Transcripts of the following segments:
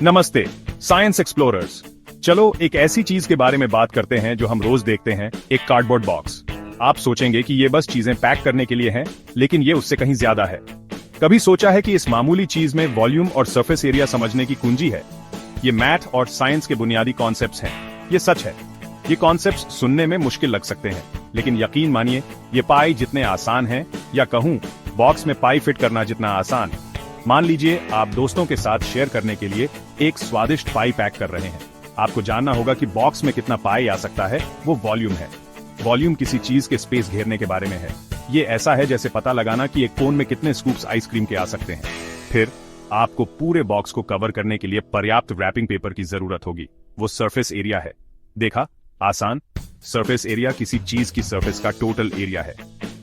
नमस्ते science explorers. चलो एक ऐसी चीज के बारे में बात करते हैं जो हम रोज देखते हैं, एक कार्डबोर्ड बॉक्स। आप सोचेंगे कि ये बस चीजें पैक करने के लिए है, लेकिन ये उससे कहीं ज्यादा है। कभी सोचा है कि इस मामूली चीज में वॉल्यूम और सरफेस एरिया समझने की कुंजी है? ये मैथ और साइंस के बुनियादी कॉन्सेप्ट्स हैं। ये सच है। ये कॉन्सेप्ट्स सुनने में मुश्किल लग सकते हैं, लेकिन यकीन मानिए ये पाई जितने आसान हैं, या कहूं बॉक्स में पाई फिट करना जितना आसान। मान लीजिए आप दोस्तों के साथ शेयर करने के लिए एक स्वादिष्ट पाई पैक कर रहे हैं। आपको जानना होगा कि बॉक्स में कितना पाई आ सकता है, वो वॉल्यूम है। वॉल्यूम किसी चीज के स्पेस घेरने के बारे में है। ये ऐसा है जैसे पता लगाना कि एक कोन में कितने स्कूप्स आइसक्रीम के आ सकते हैं। फिर आपको पूरे बॉक्स को कवर करने के लिए पर्याप्त रैपिंग पेपर की जरूरत होगी। वो सरफेस एरिया है। देखा, आसान। सरफेस एरिया किसी चीज की सरफेस का टोटल एरिया है।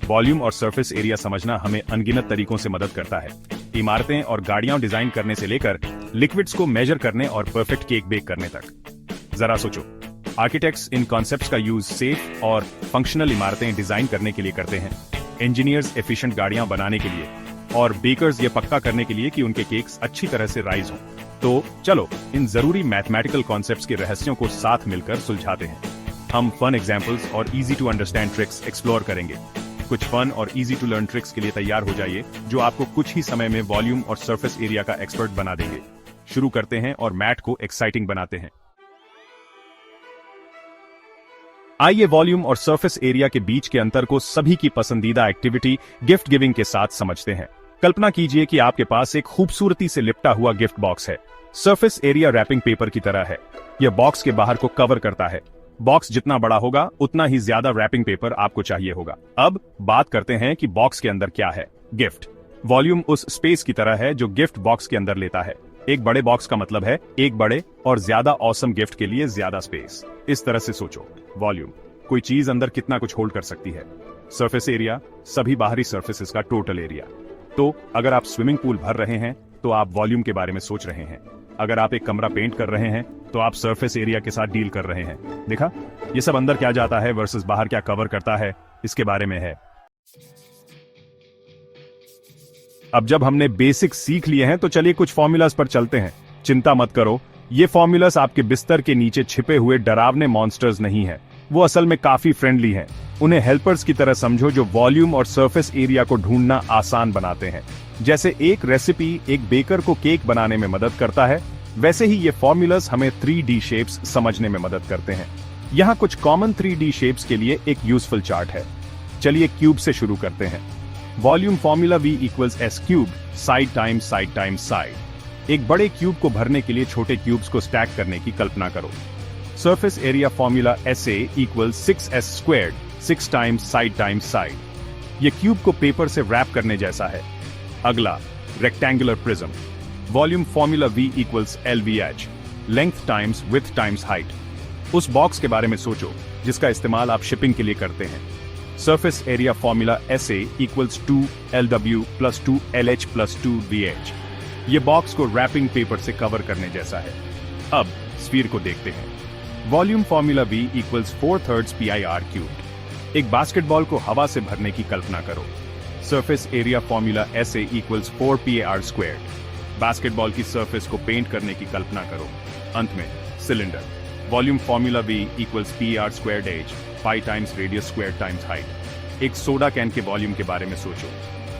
वॉल्यूम और सरफेस एरिया समझना हमें अनगिनत तरीकों से मदद करता है। इमारतें और गाड़ियां डिजाइन करने से लेकर लिक्विड्स को मेजर करने और परफेक्ट केक बेक करने तक। जरा सोचो, आर्किटेक्ट्स इन कॉन्सेप्ट्स का यूज सेफ और फंक्शनल इमारतें डिजाइन करने के लिए करते हैं, इंजीनियर्स एफिशिएंट गाड़ियां बनाने के लिए, और बेकर्स ये पक्का करने के लिए कि उनके केक्स अच्छी तरह से राइज हों। तो चलो इन जरूरी मैथमेटिकल कॉन्सेप्ट्स के रहस्यों को साथ मिलकर सुलझाते हैं। हम फन एग्जांपल्स और easy to understand tricks explore करेंगे। कुछ फन और इजी टू लर्न ट्रिक्स के लिए तैयार हो जाइए, जो आपको कुछ ही समय में वॉल्यूम और सरफेस एरिया का एक्सपर्ट बना देंगे। शुरू करते हैं और मैथ को एक्साइटिंग बनाते हैं। आइए वॉल्यूम और सरफेस एरिया के बीच के अंतर को सभी की पसंदीदा एक्टिविटी गिफ्ट गिविंग के साथ समझते हैं। कल्पना कीजिए कि आपके पास एक खूबसूरती से लिपटा हुआ गिफ्ट बॉक्स है। सरफेस एरिया रैपिंग पेपर की तरह है। यह बॉक्स के बाहर को कवर करता है। बॉक्स जितना बड़ा होगा उतना ही ज्यादा रैपिंग पेपर आपको चाहिए होगा। अब बात करते हैं कि बॉक्स के अंदर क्या है। गिफ्ट। वॉल्यूम उस स्पेस की तरह है जो गिफ्ट बॉक्स के अंदर लेता है। एक बड़े बॉक्स का मतलब है एक बड़े और ज्यादा ऑसम गिफ्ट के लिए ज्यादा स्पेस। इस तरह से सोचो, वॉल्यूम कोई चीज अंदर कितना कुछ होल्ड कर सकती है। सरफेस एरिया सभी बाहरी सरफेसेस का टोटल एरिया। तो अगर आप स्विमिंग पूल भर रहे हैं तो आप वॉल्यूम के बारे में सोच रहे हैं। अगर आप एक कमरा पेंट कर रहे हैं तो आप सरफेस एरिया के साथ डील कर रहे हैं। देखा, ये सब अंदर क्या जाता है वर्सेस बाहर क्या कवर करता है, इसके बारे में है। अब जब हमने बेसिक सीख लिए हैं तो चलिए कुछ फॉर्मूलाज पर चलते हैं। चिंता मत करो, ये फॉर्मूलाज आपके बिस्तर के नीचे छिपे हुए डरावने मॉन्स्टर्स नहीं है। वो असल में काफी फ्रेंडली हैं। उन्हें हेल्पर्स की तरह समझो जो वॉल्यूम और सरफेस एरिया को ढूंढना आसान बनाते हैं। जैसे एक रेसिपी एक बेकर को केक बनाने में मदद करता है, वैसे ही ये फॉर्मूलाज हमें 3D शेप्स समझने में मदद करते हैं। यहाँ कुछ कॉमन 3D शेप्स के लिए एक यूजफुल चार्ट है। चलिए क्यूब से शुरू करते हैं। Volume formula V equals S cube, side times side times side. एक बड़े क्यूब को भरने के लिए छोटे क्यूब्स को स्टैक करने की कल्पना करो। Surface area formula SA equals 6S squared, 6 times side. ये क्यूब को पेपर से रैप करने जैसा है। अगला, rectangular prism. Volume formula V equals LVH, length times width times height. उस बॉक्स के बारे में सोचो जिसका इस्तेमाल आप शिपिंग के लिए करते हैं। Surface area formula SA equals 2LW plus 2LH plus 2VH। ये बॉक्स को रैपिंग पेपर से कवर करने जैसा है। अब स्फीयर को देखते हैं। Volume formula V equals 4/3 PIR cube. एक बास्केटबॉल को हवा से भरने की कल्पना करो। Surface area formula SA equals 4 PAR squared. Basketball की सरफेस को पेंट करने की कल्पना करो। अंत में cylinder. Volume formula V equals PAR squared H, पाई times radius square times height. एक सोडा कैन के वॉल्यूम के बारे में सोचो।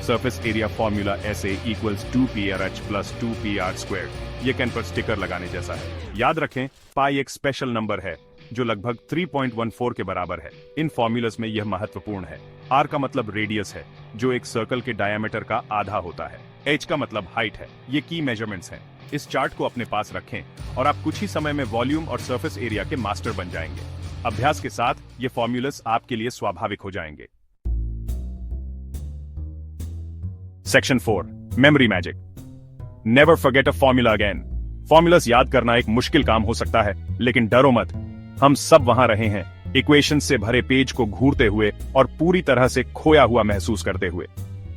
Surface area formula SA equals 2 PRH plus 2 PR squared. ये कैन पर स्टिकर लगाने जैसा है। याद रखें, पाई एक स्पेशल नंबर है जो लगभग 3.14 के बराबर है। इन फॉर्मूलाज में यह महत्वपूर्ण है। R का मतलब रेडियस है, जो एक सर्कल के डायमीटर का आधा होता है। H का मतलब हाइट है। ये की मेजरमेंट्स हैं। इस चार्ट को अपने पास रखें और आप कुछ ही समय में वॉल्यूम और सरफेस एरिया के मास्टर बन जाएंगे। अभ्यास के साथ ये फॉर्मूलाज आपके लिए स्वाभाविक हो जाएंगे। Section 4, memory magic. Never forget a formula again. Formulas याद करना एक मुश्किल काम हो सकता है, लेकिन डरो मत, हम सब वहां रहे हैं, इक्वेशन से भरे पेज को घूरते हुए और पूरी तरह से खोया हुआ महसूस करते हुए।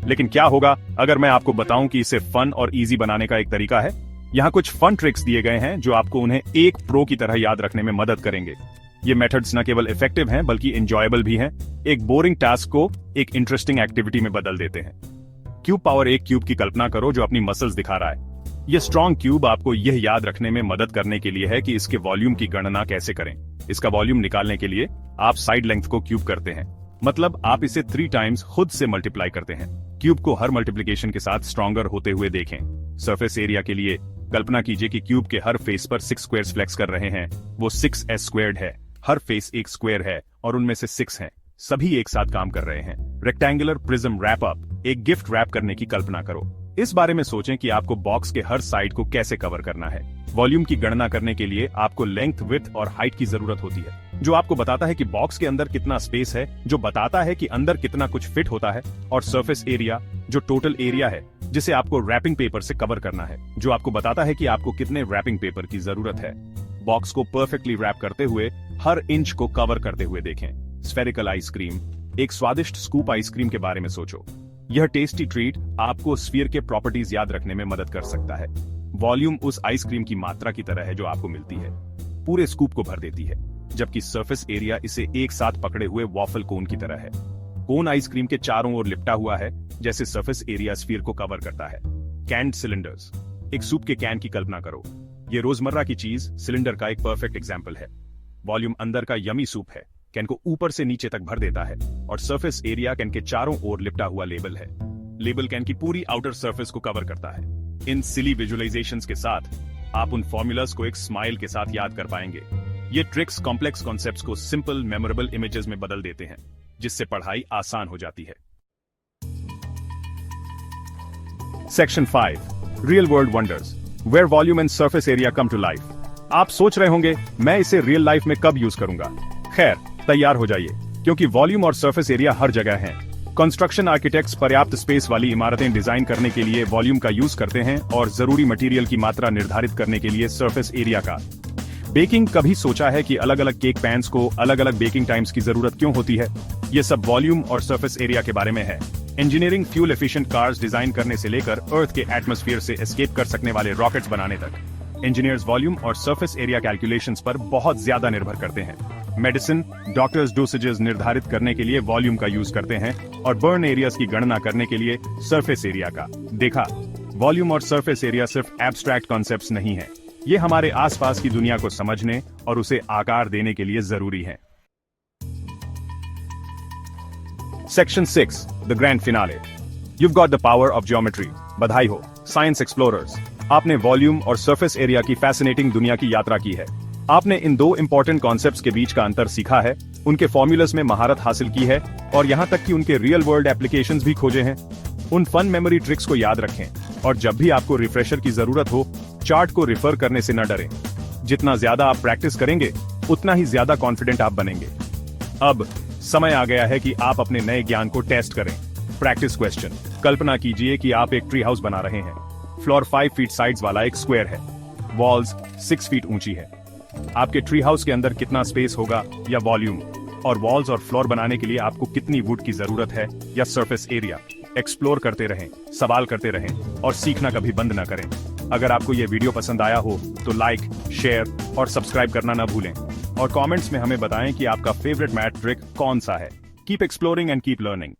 लेकिन क्या होगा अगर मैं आपको बताऊं कि इसे फन और इजी बनाने का एक तरीका है? यहाँ कुछ फन ट्रिक्स दिए गए हैं जो आपको उन्हें एक प्रो की तरह याद रखने में मदद करेंगे। ये मेथड्स न केवल इफेक्टिव हैं बल्कि एंजॉयबल भी हैं। एक बोरिंग टास्क को एक इंटरेस्टिंग एक्टिविटी में बदल देते हैं। क्यूब पावर एक क्यूब की कल्पना करो जो अपनी मसल्स दिखा रहा है। ये स्ट्रॉन्ग क्यूब आपको यह याद रखने में मदद करने के लिए है कि इसके वॉल्यूम की गणना कैसे करें। इसका वॉल्यूम निकालने के लिए आप साइड लेंथ को क्यूब करते हैं, मतलब आप इसे 3 टाइम्स खुद से मल्टीप्लाई करते हैं। क्यूब को हर मल्टीप्लिकेशन के साथ स्ट्रॉन्गर होते हुए देखें। सरफेस एरिया के लिए कल्पना कीजिए कि क्यूब के हर फेस पर 6 स्क्वायर्स फ्लेक्स कर रहे हैं। वो 6s स्क्वायर्ड है। हर फेस एक स्क्वायर है और उनमें से 6 हैं। सभी एक साथ काम कर रहे हैं। रेक्टेंगुलर प्रिज्म रैप अप, एक गिफ्ट रैप करने की कल्पना करो। इस बारे में सोचें कि आपको बॉक्स के हर साइड को कैसे कवर करना है। वॉल्यूम की गणना करने के लिए आपको लेंथ, विड्थ और हाइट की जरूरत होती है, जो आपको बताता है कि बॉक्स के अंदर कितना स्पेस है, जो बताता है कि अंदर कितना कुछ फिट होता है, और सरफेस एरिया, जो टोटल एरिया है जिसे आपको रैपिंग पेपर से कवर करना है, जो आपको बताता है कि आपको कितने रैपिंग पेपर की जरूरत है। बॉक्स को परफेक्टली रैप करते हुए हर इंच को कवर करते हुए देखें। स्फेरिकल आइसक्रीम, एक स्वादिष्ट स्कूप आइसक्रीम के बारे में सोचो। यह टेस्टी ट्रीट आपको स्फीयर के प्रॉपर्टीज याद रखने में मदद कर सकता है। वॉल्यूम उस आइसक्रीम की मात्रा की तरह है जो आपको मिलती है, पूरे स्कूप को भर देती है, जबकि सरफेस एरिया इसे एक साथ पकड़े हुए वॉफल कोन की तरह है। कोन आइसक्रीम के चारों ओर लिपटा हुआ है, जैसे सरफेस एरिया स्फीयर को कवर करता है। कैन्ड सिलेंडर्स, एक सूप के कैन की कल्पना करो। ये रोजमर्रा की चीज सिलेंडर का एक परफेक्ट एग्जाम्पल है। वॉल्यूम अंदर का यमी सूप है, कैन को ऊपर से नीचे तक भर देता है, और सरफेस एरिया कैन के चारों ओर लिपटा हुआ लेबल है। लेबल कैन की पूरी आउटर सरफेस को कवर करता है। इन सिली विजुअलाइजेशंस के साथ आप उन फॉर्मूलाज को एक स्माइल के साथ याद कर पाएंगे। ये ट्रिक्स कॉम्प्लेक्स कॉन्सेप्ट्स को सिंपल मेमोरेबल इमेजेस में बदल देते हैं, जिससे पढ़ाई आसान हो जाती है। Section 5, real world wonders, where volume and surface area come to life. आप सोच रहे होंगे मैं इसे रियल लाइफ में कब यूज करूंगा। खैर, तैयार हो जाइए, क्योंकि वॉल्यूम और सरफेस एरिया हर जगह हैं। कंस्ट्रक्शन आर्किटेक्ट्स पर्याप्त स्पेस वाली इमारतें डिजाइन करने के लिए वॉल्यूम का यूज करते हैं, और जरूरी मटेरियल की मात्रा निर्धारित करने के लिए सरफेस एरिया का। बेकिंग, कभी सोचा है कि अलग अलग केक पैन्स को अलग अलग बेकिंग टाइम्स की जरूरत क्यों होती है? ये सब वॉल्यूम और सरफेस एरिया के बारे में है। Engineering fuel efficient cars design करने से लेकर अर्थ के एटमॉस्फेयर से एस्केप कर सकने वाले रॉकेट्स बनाने तक, इंजीनियर्स वॉल्यूम और सरफेस एरिया कैलकुलेशंस पर बहुत ज्यादा निर्भर करते हैं। मेडिसिन, डॉक्टर्स डोसेजेस निर्धारित करने के लिए वॉल्यूम का यूज करते हैं, और बर्न एरियाज की गणना करने के लिए सरफेस एरिया का। देखा, वॉल्यूम और सरफेस एरिया सिर्फ एब्स्ट्रैक्ट कॉन्सेप्ट्स नहीं है, ये हमारे आसपास की दुनिया को समझने और उसे आकार देने के लिए जरूरी है। Section 6, the grand finale. You've got the power of geometry. बधाई हो, साइंस एक्सप्लोरर्स। आपने वॉल्यूम और सरफेस एरिया की फैसिनेटिंग दुनिया की यात्रा की है। आपने इन दो इंपॉर्टेंट कॉन्सेप्ट्स के बीच का अंतर सीखा है, उनके फॉर्मूलास में महारत हासिल की है, और यहाँ तक कि उनके रियल वर्ल्ड एप्लीकेशंस भी खोजे हैं। उन फन मेमोरी ट्रिक्स को याद रखें, और जब भी आपको रिफ्रेशर की जरूरत हो, चार्ट को रिफर करने से न डरें। जितना ज्यादा आप प्रैक्टिस करेंगे, उतना ही ज्यादा कॉन्फिडेंट आप बनेंगे। अब समय आ गया है कि आप अपने नए ज्ञान को टेस्ट करें। Practice question. कल्पना कीजिए कि आप एक ट्री हाउस बना रहे हैं। फ्लोर 5 फीट साइड्स वाला एक स्क्वायर है, वॉल्स 6 फीट ऊंची है। आपके ट्री हाउस के अंदर कितना स्पेस होगा या वॉल्यूम, और वॉल्स और फ्लोर बनाने के लिए आपको कितनी वुड की जरूरत है या सरफेस एरिया। एक्सप्लोर करते रहें, सवाल करते रहें, और सीखना कभी बंद न करें। अगर आपको यह वीडियो पसंद आया हो तो लाइक, शेयर और सब्सक्राइब करना न भूलें, और कमेंट्स में हमें बताएं कि आपका फेवरेट मैथ ट्रिक कौन सा है। Keep exploring and keep learning.